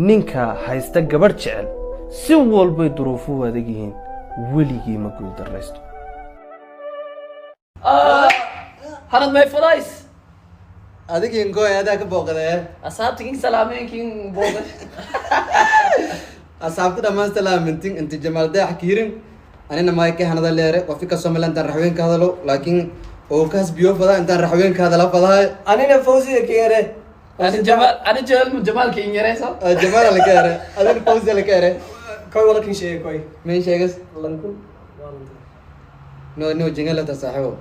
ninka haysta gabar jecel si walbay duruufuhu adag yihiin weligii ma guul daraysto hanad may fadays adigiin gooy adaa ka booqday asaabtigiin salaameenkiin booqday asaabta dhammaan salaamintin inta jamaal daax kiirin anina maayka hanada leere qofka Soomaaliland raxween ka hadalo laakiin oo kaas biyo fada inta raxween ka hadala fadahay anina fawsiga kiire أنا جمال كين يريسا جمال اللي كاره هذا الفوز اللي كاره كوي ولا كين شيء كوي مين شيء قص لنكون نو جنگل تصاحبه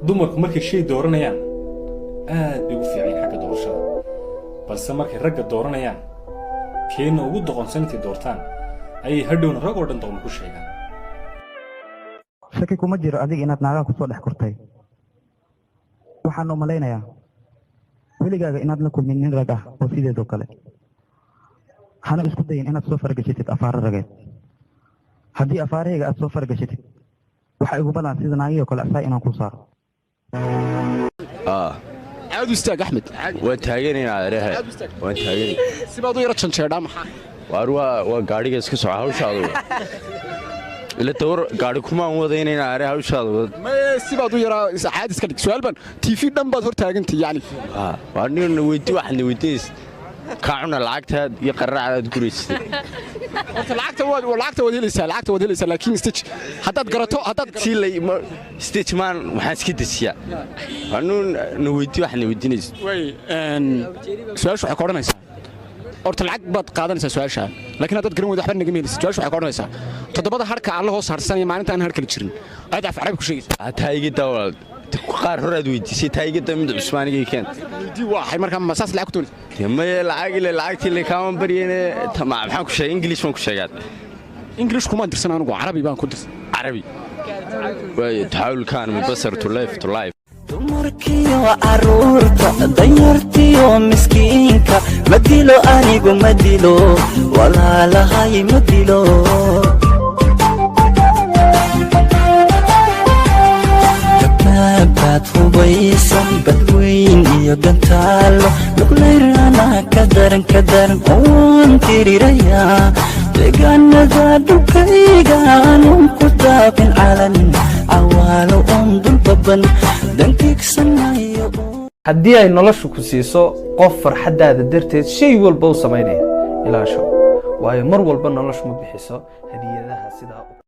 dumarku markay shay dooranayaan aad bay u fiican xagga doorashada balse markay ragga dooranayaan keena ugu doqonsan intay doortaan ayay hadhowna rag oo dhan doqon ku sheegaan shaki kuma jiro adiga inaad naagaha kusoo dhex kortay waxaan u malaynayaa weligaaga inaad la kulmin nin rag ah oo sideedoo kale hana isku dayin inaad soo fargashatid afaaro rageed haddii afaarahayga aad soo fargashatid waxay ugu badan sida naagihii kale asaa inaan ku saaro عاد استاق احمد وتاغينين ادرها وان تاغينين سيبادو يرا جنجيدا maxaa waa gaariga iska soo hawshaadu ila toor gaari kuma wadayneen aare hawshaadu ma sibaadu yara caad iska dhig su'aal ban TV dhan baad hor taagantay yani waa nin weydiis kaacuna lacagta iyo qarraacada guriisay horta lacagta wad helaysaa laakiin stage haddaad garato haddaad silay stage man waxaan iska dasiyaa anuun waxna weydiinaysa way su'aashu waxay koodhanaysaa horta lacag baad qaadanaysaa su'aasha laakiin haddaad garan weydo waxba naga meelaysaa su'aashu waxay koodhanaysaa toddobada harka aan la hoos harsanay maalinta aan har kala jirin aad af carabi ku sheegaysaa taayga dawlad qaar horaad weydiisay taayga damid Cusmaaniga keen di waxay markaa masaas lacag ku doonaysaa ma lacagtii la kaama bariyeen tama maxaan ku sheegay English ma ku sheegaad English kuma dirsan anigu Carabi baan ku dirsan Carabi way taawul kaan min basar to life dumarkiyo aruurta danyartiyo miskiinka madilo anigu madilo walaalahay madilo baad hubaysan badweyn iyo gantaalo luqlayrana ka daran oon tirirayaa deegaanada dhulkayga aanun ku daabin calan cawaalo oon dulbaban dankiigsanayo haddii ay noloshu ku siiso qof farxadaada darteed shay walba u samaynaya ilaasho waayo mar walba noloshu ma bixiso hadiyadaha sidaa